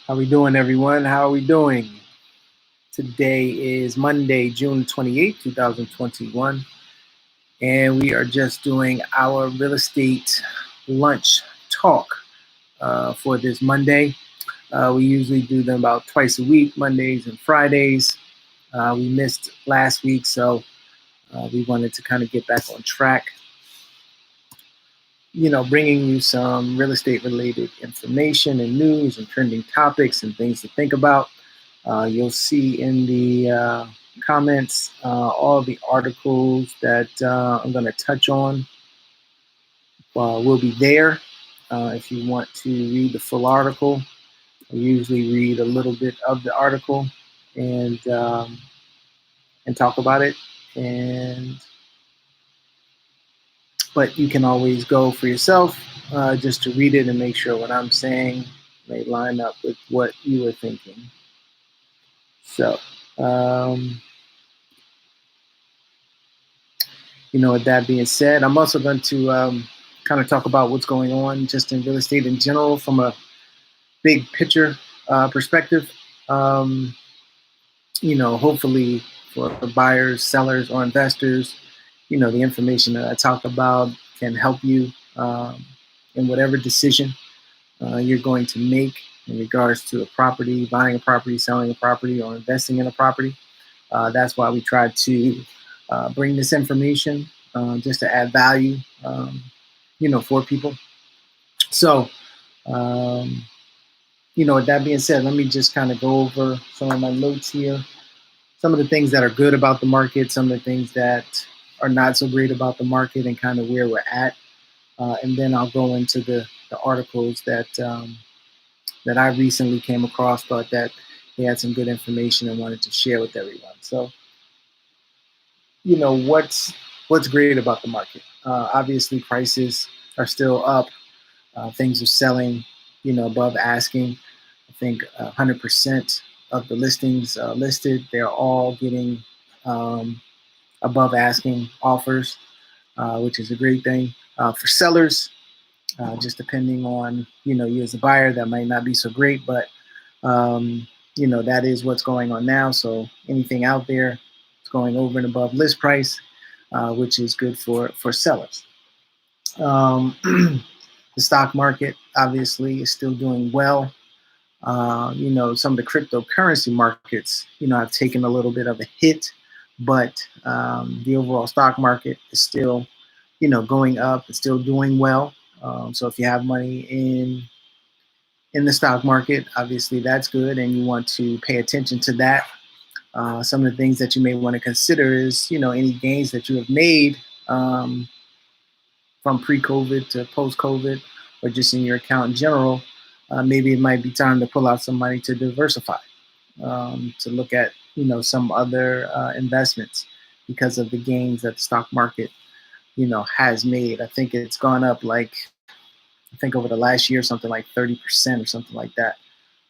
How we doing, everyone? How are we doing? Today is Monday, June 28th, 2021, and we are just doing our real estate lunch talk for this Monday. We usually do them about twice a week, Mondays and Fridays. We missed last week, so we wanted to kind of get back on track. Bringing you some real estate related information and news and trending topics and things to think about. You'll see in the comments all the articles that I'm going to touch on will be there. If you want to read the full article, I usually read a little bit of the article and and talk about it. And but you can always go for yourself just to read it and make sure what I'm saying may line up with what you were thinking. So. Um, with that being said, I'm also going to kind of talk about what's going on just in real estate in general from a big picture perspective. Um, hopefully for buyers, sellers, or investors, the information that I talk about can help you in whatever decision you're going to make in regards to a property, buying a property, selling a property, or investing in a property. That's why we try to bring this information just to add value, for people. So, um, with that being said, let me just kind of go over some of my notes here. Some of the things that are good about the market, some of the things that are not so great about the market, and kind of where we're at. And then I'll go into the articles that I recently came across, thought that they had some good information and wanted to share with everyone. So, what's great about the market? Obviously, prices are still up. Things are selling, above asking. I think 100% of the listings listed, they're all getting um, above asking offers, which is a great thing. For sellers, just depending on, you as a buyer, that might not be so great, but um, that is what's going on now. So anything out there is going over and above list price, which is good for sellers. Um, the stock market obviously is still doing well. Some of the cryptocurrency markets, have taken a little bit of a hit, but the overall stock market is still, going up. It's still doing well. So if you have money in the stock market, obviously that's good, and you want to pay attention to that. Some of the things that you may want to consider is, any gains that you have made from pre-COVID to post-COVID, or just in your account in general. Maybe it might be time to pull out some money to diversify, to look at, some other investments because of the gains that the stock market, has made. I think it's gone up I think over the last year, something like 30% or something like that.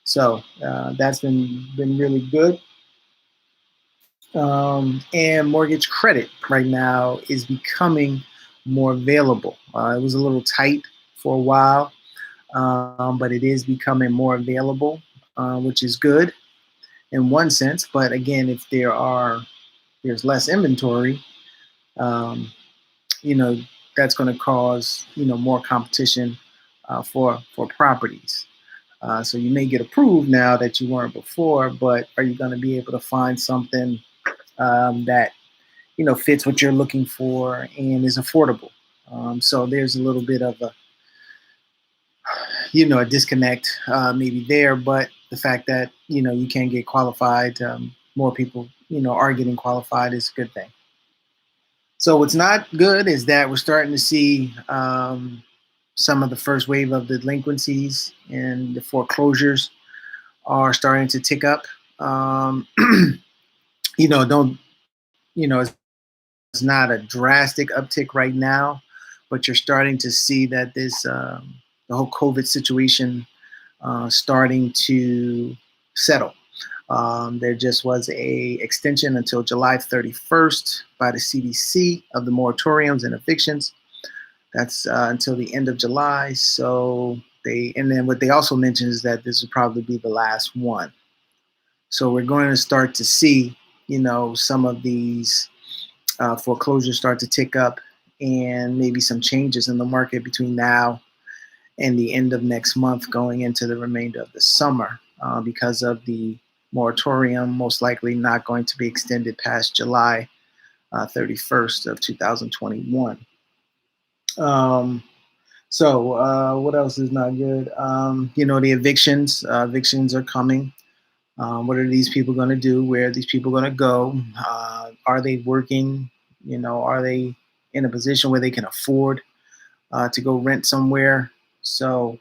So that's been really good. And mortgage credit right now is becoming more available. It was a little tight for a while, but it is becoming more available, which is good in one sense. But again, if there's less inventory, um, you know, that's going to cause more competition for properties. So you may get approved now that you weren't before, but are you going to be able to find something that fits what you're looking for and is affordable? So there's a little bit of a disconnect maybe there, but the fact that you can get qualified, more people are getting qualified is a good thing. So what's not good is that we're starting to see some of the first wave of delinquencies and the foreclosures are starting to tick up. Don't it's not a drastic uptick right now, but you're starting to see that the whole COVID situation starting to settle. There just was a extension until July 31st by the CDC of the moratoriums and evictions. That's until the end of July. So And then what they also mentioned is that this will probably be the last one. So we're going to start to see, some of these foreclosures start to tick up, and maybe some changes in the market between now and the end of next month, going into the remainder of the summer, because of the moratorium most likely not going to be extended past July 31st of 2021. What else is not good? The evictions. Evictions are coming. What are these people going to do? Where are these people going to go? Are they working? Are they in a position where they can afford to go rent somewhere? So,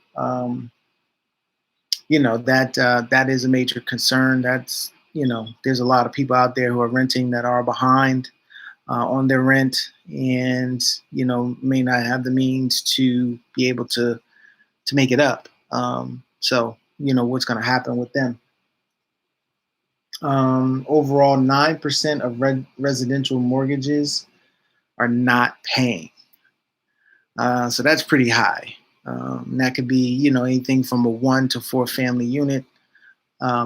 that is a major concern. There's a lot of people out there who are renting that are behind on their rent, and may not have the means to be able to make it up. What's going to happen with them? Overall, 9% of residential mortgages are not paying. So that's pretty high. That could be, anything from a 1 to 4 family unit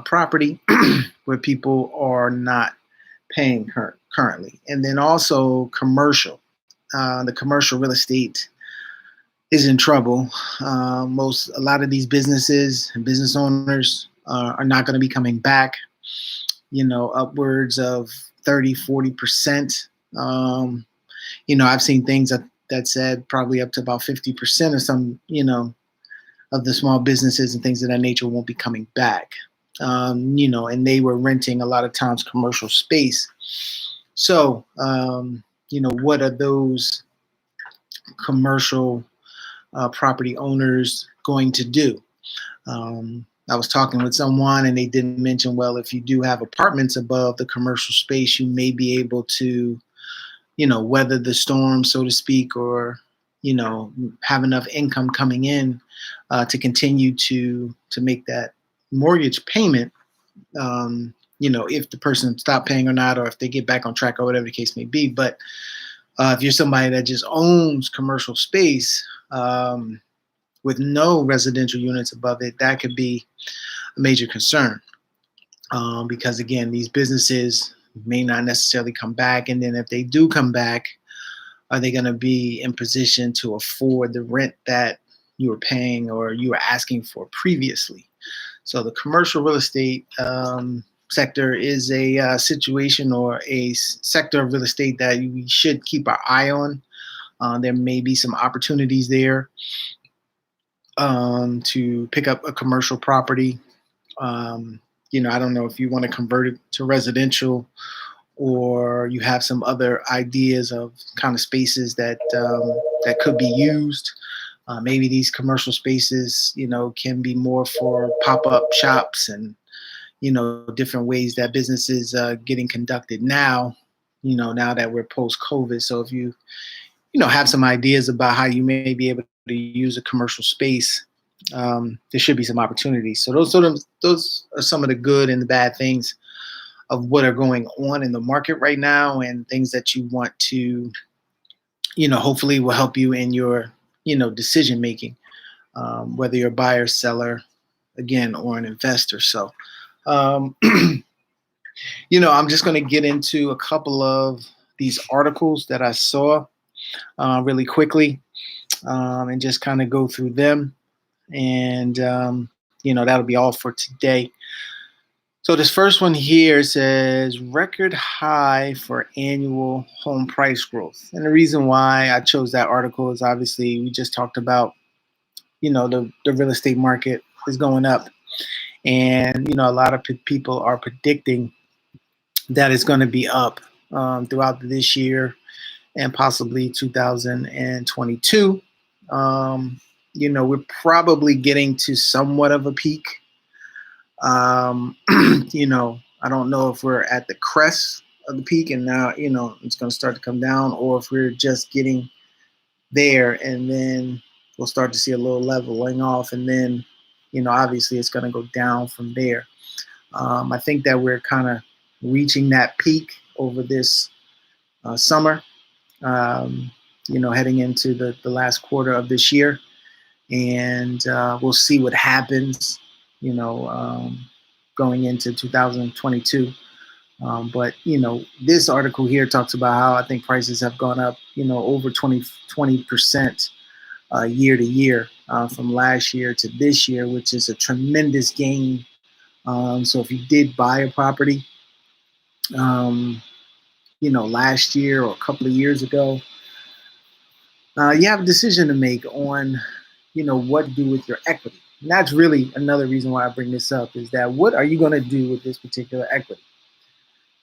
property where people are not paying currently. And then also commercial. The commercial real estate is in trouble. A lot of these businesses and business owners are not going to be coming back, upwards of 30, 40%. I've seen things that said probably up to about 50% of some, of the small businesses and things of that nature won't be coming back. And they were renting a lot of times commercial space. So, what are those commercial property owners going to do? I was talking with someone, and they didn't mention, well, if you do have apartments above the commercial space, you may be able to, weather the storm, so to speak, or, have enough income coming in to continue to make that mortgage payment, if the person stopped paying or not, or if they get back on track or whatever the case may be. But if you're somebody that just owns commercial space with no residential units above it, that could be a major concern, because, again, these businesses may not necessarily come back. And then if they do come back, are they going to be in position to afford the rent that you were paying or you were asking for previously? So the commercial real estate sector is a situation or a sector of real estate that we should keep our eye on. There may be some opportunities there to pick up a commercial property. I don't know if you want to convert it to residential, or you have some other ideas of kind of spaces that could be used. Maybe these commercial spaces, can be more for pop-up shops and, different ways that businesses are getting conducted now, now that we're post-COVID. So if you, have some ideas about how you may be able to use a commercial space, there should be some opportunities. So those are some of the good and the bad things of what are going on in the market right now, and things that you want to, hopefully will help you in your, decision making, whether you're a buyer, seller, again, or an investor. So, I'm just going to get into a couple of these articles that I saw really quickly, and just kind of go through them. And, that'll be all for today. So this first one here says record high for annual home price growth. And the reason why I chose that article is obviously we just talked about, the real estate market is going up. And, a lot of people are predicting that it's going to be up throughout this year and possibly 2022. We're probably getting to somewhat of a peak. I don't know if we're at the crest of the peak and now, it's going to start to come down, or if we're just getting there and then we'll start to see a little leveling off, and then, obviously it's going to go down from there. I think that we're kind of reaching that peak over this summer, heading into the last quarter of this year. and we'll see what happens, you know, going into 2022. But this article here talks about how I think prices have gone up, over 20% year to year, from last year to this year, which is a tremendous gain. So if you did buy a property, um, last year or a couple of years ago, you have a decision to make on, what to do with your equity. And that's really another reason why I bring this up, is that what are you going to do with this particular equity?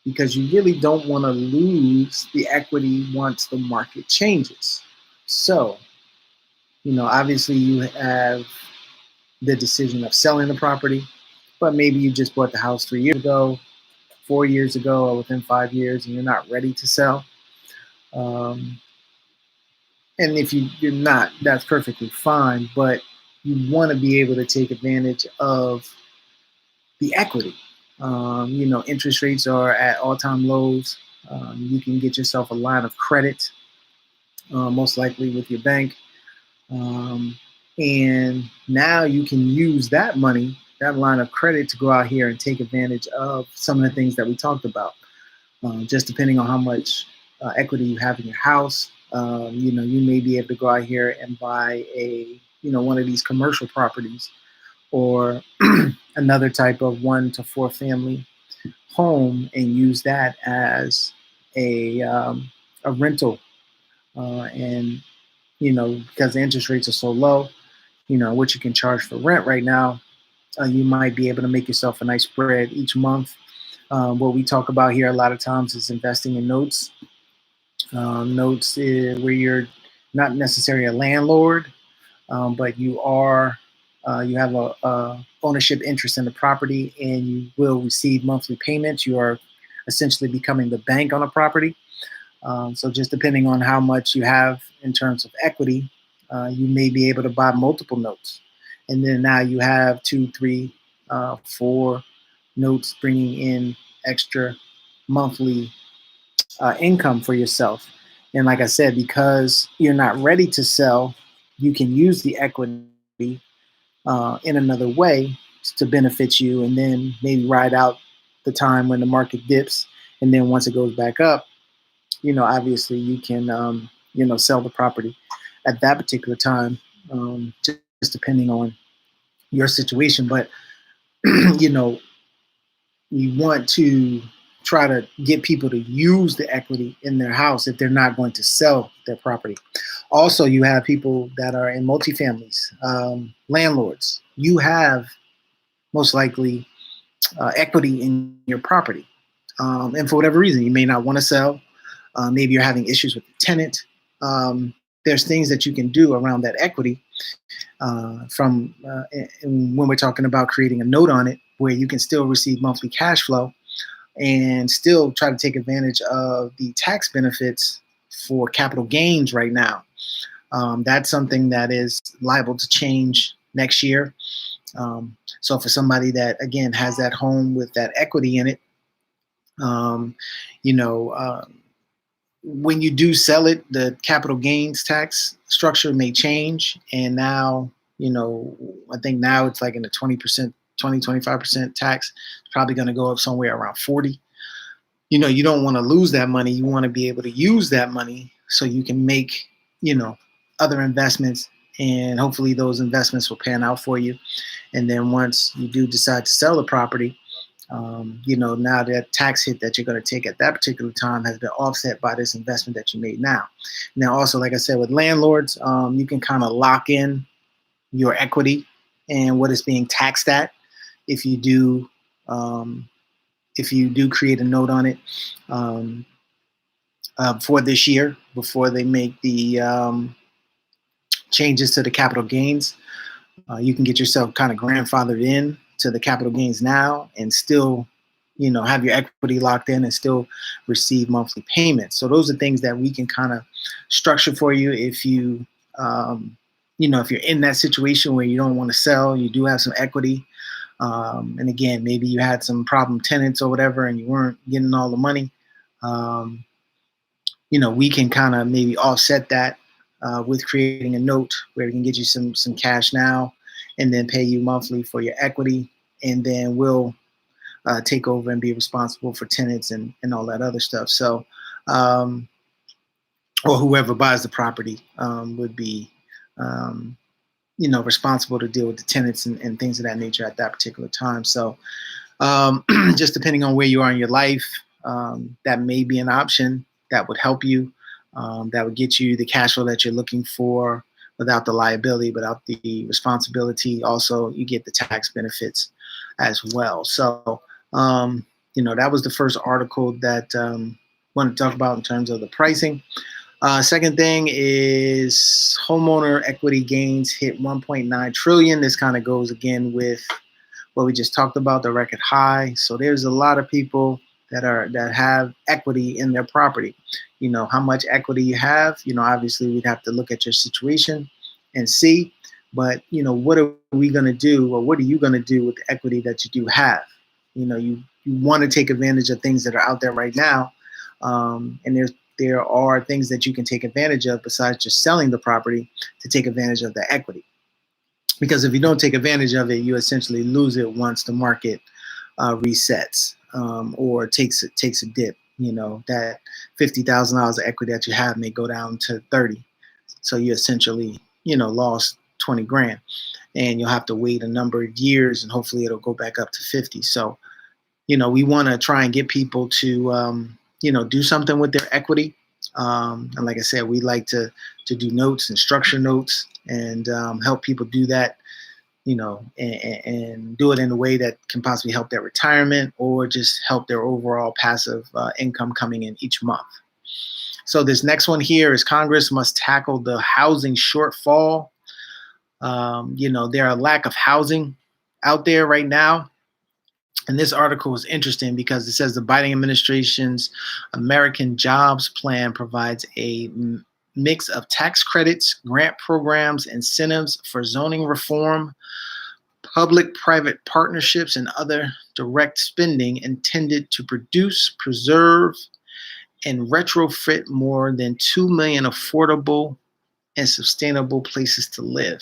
Because you really don't want to lose the equity once the market changes. So, obviously you have the decision of selling the property, but maybe you just bought the house 3 years ago, 4 years ago, or within 5 years, and you're not ready to sell. And if you're not, that's perfectly fine, but you want to be able to take advantage of the equity. Interest rates are at all-time lows. You can get yourself a line of credit, most likely with your bank. And now you can use that money, that line of credit, to go out here and take advantage of some of the things that we talked about. Just depending on how much equity you have in your house, you may be able to go out here and buy one of these commercial properties, or another type of 1 to 4 family home, and use that as a rental. And because the interest rates are so low, what you can charge for rent right now, you might be able to make yourself a nice spread each month. What we talk about here a lot of times is investing in notes. Notes is where you're not necessarily a landlord, but you have a ownership interest in the property, and you will receive monthly payments. You are essentially becoming the bank on a property. So just depending on how much you have in terms of equity, you may be able to buy multiple notes. And then now you have 2, 3, 4 notes, bringing in extra monthly income for yourself. And like I said, because you're not ready to sell, you can use the equity in another way to benefit you, and then maybe ride out the time when the market dips. And then once it goes back up, obviously you can, sell the property at that particular time, just depending on your situation. But, you want to try to get people to use the equity in their house if they're not going to sell their property. Also, you have people that are in multifamilies, landlords. You have most likely equity in your property. And for whatever reason, you may not want to sell. Maybe you're having issues with the tenant. There's things that you can do around that equity, from when we're talking about creating a note on it, where you can still receive monthly cash flow and still try to take advantage of the tax benefits for capital gains right now. That's something that is liable to change next year. So for somebody that, again, has that home with that equity in it, when you do sell it, the capital gains tax structure may change. And now, I think now it's like in the 20%, 25% tax. It's probably going to go up somewhere around 40. You don't want to lose that money. You want to be able to use that money so you can make, other investments, and hopefully those investments will pan out for you. And then once you do decide to sell the property, now that tax hit that you're going to take at that particular time has been offset by this investment that you made now. Now, also, like I said, with landlords, you can kind of lock in your equity and what it's being taxed at if you do create a note on it for this year, before they make the changes to the capital gains. You can get yourself kind of grandfathered in to the capital gains now, and still, have your equity locked in and still receive monthly payments. So those are things that we can kind of structure for you if you, if you're in that situation where you don't want to sell, you do have some equity. And again, maybe you had some problem tenants or whatever, and you weren't getting all the money. We can kind of maybe offset that with creating a note where we can get you some cash now, and then pay you monthly for your equity, and then we'll take over and be responsible for tenants and all that other stuff. So, or whoever buys the property would be, responsible to deal with the tenants and things of that nature at that particular time. So, just depending on where you are in your life, that may be an option that would help you, that would get you the cash flow that you're looking for without the liability, without the responsibility. Also, you get the tax benefits as well. So, that was the first article that I wanted to talk about in terms of the pricing. Second thing is homeowner equity gains hit 1.9 trillion. This kind of goes again with what we just talked about, the record high. So there's a lot of people that have equity in their property. How much equity you have, obviously we'd have to look at your situation and see, but what are we going to do, or what are you going to do with the equity that you do have? You want to take advantage of things that are out there right now. And there are things that you can take advantage of besides just selling the property to take advantage of the equity. Because if you don't take advantage of it, you essentially lose it once the market resets or takes a dip. That $50,000 of equity that you have may go down to 30. So you essentially, lost 20 grand, and you'll have to wait a number of years, and hopefully it'll go back up to 50. So, we want to try and get people to, do something with their equity. And like I said, we like to do notes and structure notes and help people do that, and do it in a way that can possibly help their retirement or just help their overall passive income coming in each month. So this next one here is Congress must tackle the housing shortfall. There are lack of housing out there right now. And this article is interesting because it says the Biden administration's American Jobs Plan provides a mix of tax credits, grant programs, incentives for zoning reform, public-private partnerships, and other direct spending intended to produce, preserve, and retrofit more than 2 million affordable and sustainable places to live.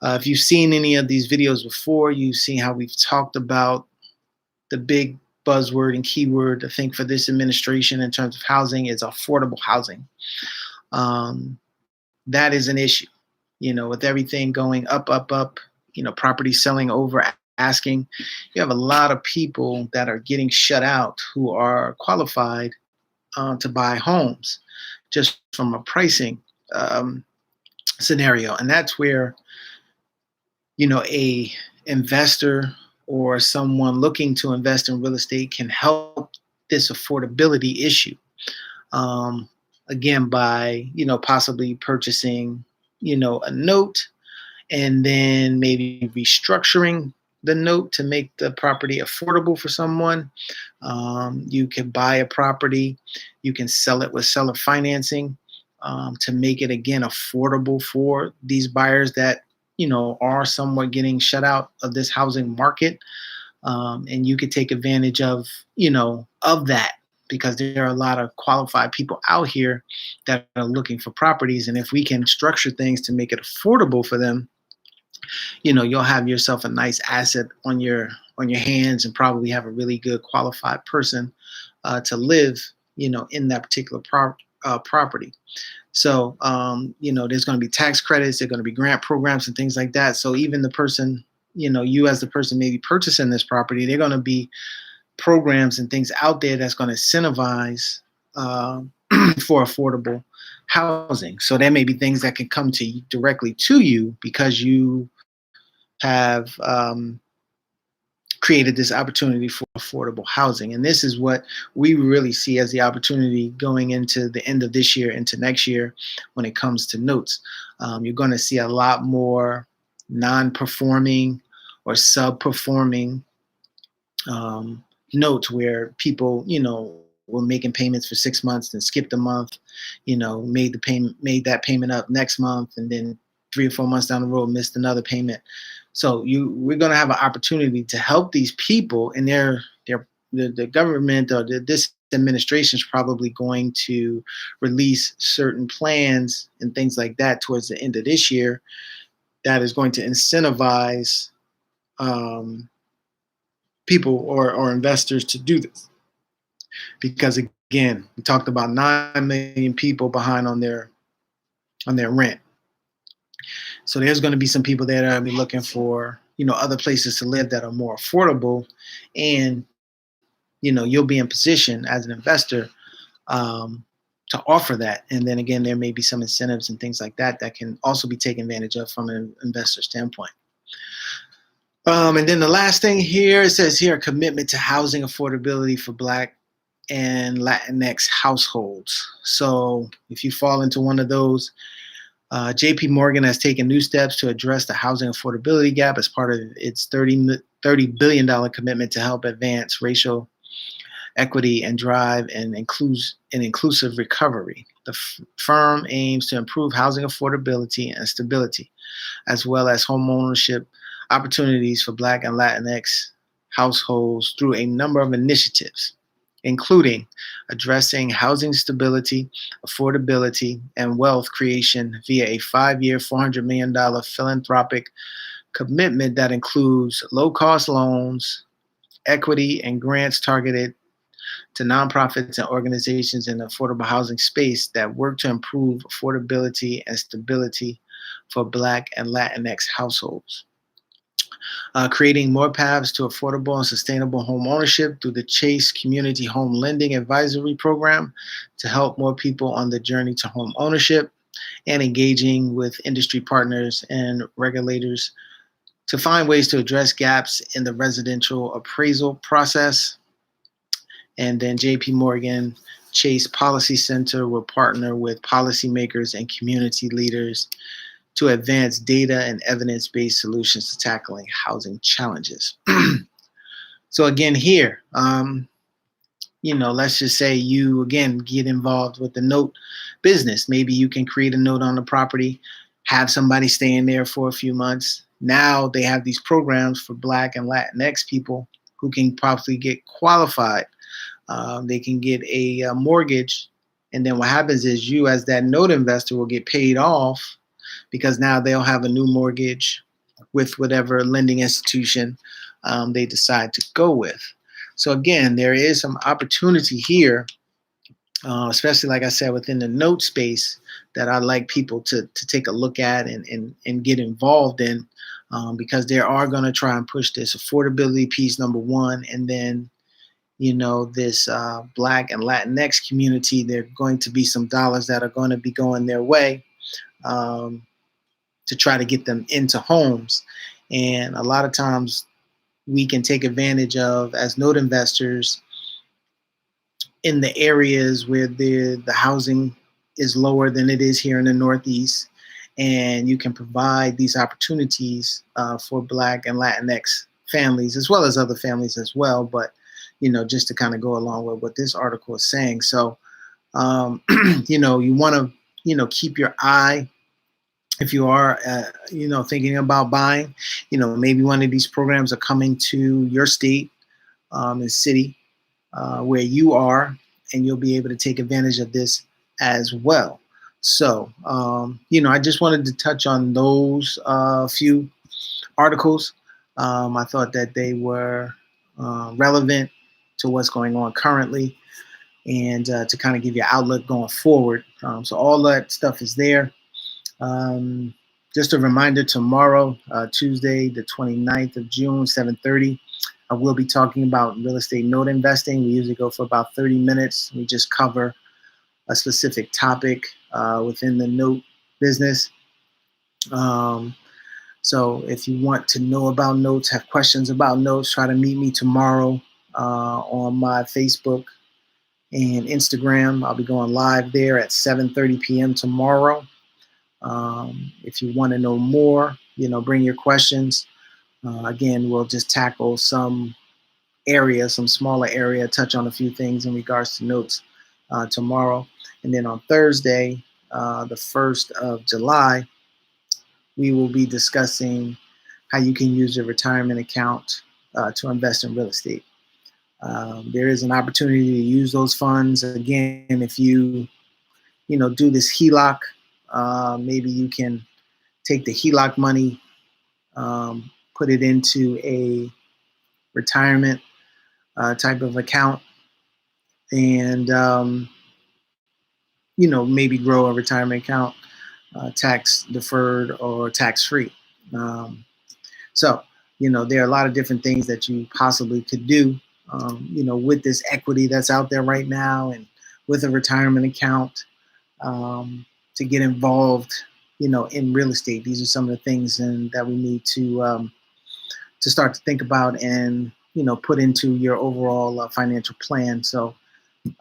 If you've seen any of these videos before, you've seen how we've talked about the big buzzword and keyword, I think, for this administration in terms of housing is affordable housing. That is an issue, with everything going up, property selling over asking. You have a lot of people that are getting shut out who are qualified to buy homes just from a pricing scenario. And that's where, a investor or someone looking to invest in real estate can help this affordability issue. Again, by, possibly purchasing, a note and then maybe restructuring the note to make the property affordable for someone. You can buy a property, you can sell it with seller financing to make it, again, affordable for these buyers that, are somewhat getting shut out of this housing market. And you could take advantage of, of that, because there are a lot of qualified people out here that are looking for properties. And if we can structure things to make it affordable for them, you'll have yourself a nice asset on your hands, and probably have a really good qualified person to live, in that particular property. So, there's going to be tax credits, there's going to be grant programs and things like that. So even the person, you as the person maybe purchasing this property, they're going to be programs and things out there that's going to incentivize for affordable housing. So there may be things that can come directly to you because you have created this opportunity for affordable housing. And this is what we really see as the opportunity going into the end of this year, into next year, when it comes to notes. You're going to see a lot more non-performing or sub-performing notes where people, were making payments for 6 months and skipped a month, made that payment up next month, and then 3 or 4 months down the road missed another payment. So we're going to have an opportunity to help these people, and the government or this administration is probably going to release certain plans and things like that towards the end of this year that is going to incentivize um, people or investors to do this. Because again, we talked about 9 million people behind on their rent. So there's going to be some people that are going to be looking for, other places to live that are more affordable, and you'll be in position as an investor um, to offer that. And then again, there may be some incentives and things like that that can also be taken advantage of from an investor standpoint. And then the last thing here, it says here, commitment to housing affordability for Black and Latinx households. So if you fall into one of those, JP Morgan has taken new steps to address the housing affordability gap as part of its $30 billion commitment to help advance racial equity and drive an inclusive recovery. The firm aims to improve housing affordability and stability, as well as home ownership opportunities for Black and Latinx households through a number of initiatives, including addressing housing stability, affordability, and wealth creation via a 5-year, $400 million philanthropic commitment that includes low-cost loans, equity, and grants targeted to nonprofits and organizations in the affordable housing space that work to improve affordability and stability for Black and Latinx households. Creating more paths to affordable and sustainable home ownership through the Chase Community Home Lending Advisory Program to help more people on the journey to home ownership, and engaging with industry partners and regulators to find ways to address gaps in the residential appraisal process. And then JP Morgan Chase Policy Center will partner with policymakers and community leaders to advance data and evidence-based solutions to tackling housing challenges. So again, here, let's just say you, again, get involved with the note business. Maybe you can create a note on the property, have somebody stay in there for a few months. Now they have these programs for Black and Latinx people who can probably get qualified. They can get a mortgage. And then what happens is you, as that note investor, will get paid off because now they'll have a new mortgage with whatever lending institution they decide to go with. So again, there is some opportunity here, especially, like I said, within the note space that I'd like people to take a look at and get involved in, because they are going to try and push this affordability piece, number one, and then this Black and Latinx community, there are going to be some dollars that are going to be going their way to try to get them into homes. And a lot of times we can take advantage of, as note investors, in the areas where the housing is lower than it is here in the Northeast. And you can provide these opportunities for Black and Latinx families, as well as other families as well. But just to kind of go along with what this article is saying. So, you want to, keep your eye, if you are, thinking about buying, maybe one of these programs are coming to your state and city where you are, and you'll be able to take advantage of this as well. So, I just wanted to touch on those few articles. I thought that they were relevant to what's going on currently, and to kind of give you an outlook going forward. So all that stuff is there. Just a reminder, tomorrow, Tuesday, the 29th of June, 7:30, I will be talking about real estate note investing. We usually go for about 30 minutes. We just cover a specific topic within the note business. So if you want to know about notes, have questions about notes, try to meet me tomorrow on my Facebook and Instagram. I'll be going live there at 7:30 p.m. tomorrow. If you want to know more, bring your questions. Again, we'll just tackle some smaller area, touch on a few things in regards to notes tomorrow. And then on Thursday, the 1st of July, we will be discussing how you can use your retirement account to invest in real estate. There is an opportunity to use those funds. Again, if you do this HELOC, maybe you can take the HELOC money, put it into a retirement type of account, and maybe grow a retirement account, tax deferred or tax free. So there are a lot of different things that you possibly could do, with this equity that's out there right now, and with a retirement account, to get involved, in real estate. These are some of the things that we need to start to think about and put into your overall financial plan. So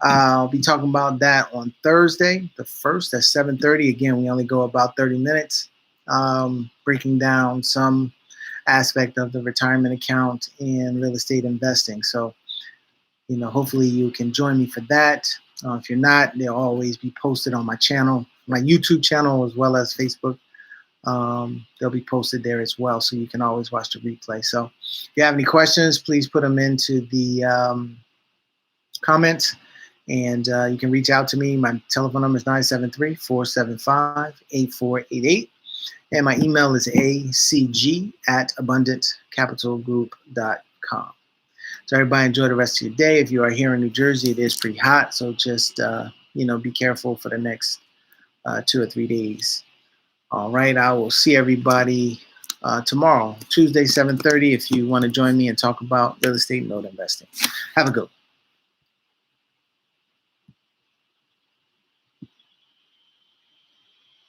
I'll be talking about that on Thursday, the 1st at 7:30. Again, we only go about 30 minutes, breaking down some aspect of the retirement account and real estate investing. So, hopefully you can join me for that. If you're not, they'll always be posted on my channel, my YouTube channel, as well as Facebook. They'll be posted there as well, so you can always watch the replay. So if you have any questions, please put them into the comments, and you can reach out to me. My telephone number is 973-475-8488, and my email is acg@abundantcapitalgroup.com. So everybody enjoy the rest of your day. If you are here in New Jersey, it is pretty hot, so just be careful for the next 2 or 3 days. All right, I will see everybody tomorrow, Tuesday, 7:30, if you want to join me and talk about real estate note investing. Have a good one.